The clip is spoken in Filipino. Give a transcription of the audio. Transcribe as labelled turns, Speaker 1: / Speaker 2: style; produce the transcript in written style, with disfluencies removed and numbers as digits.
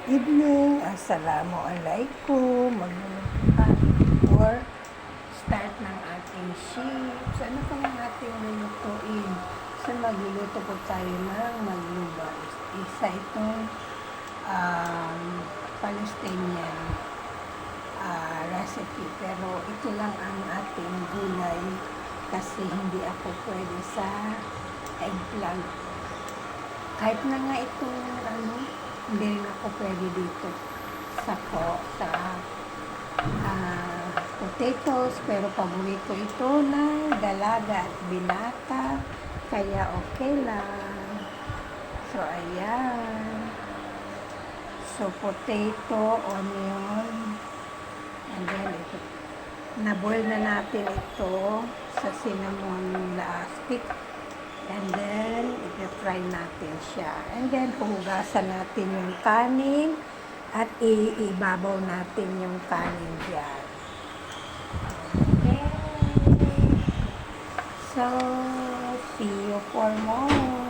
Speaker 1: evening. Assalamualaikum. Magluluto for start ng ating shift. So, ano pang ang ating lulutuin? So, magluluto po tayo ng maglubas. Isa itong Palestinian recipe. Pero ito lang ang ating gulay kasi hindi ako pwede sa eggplant. Kahit na nga itong hindi rin ako pwede dito sa potatoes, pero paborito ito ng dalaga at binata, kaya okay lang. So, ayan. So, potato, onion, and then ito. Na-boil na natin ito sa cinnamon stick. And then, i-fry natin siya. And then, hugasan natin yung kanin at ibabaw natin yung kanin dyan. Okay. So, see you for more.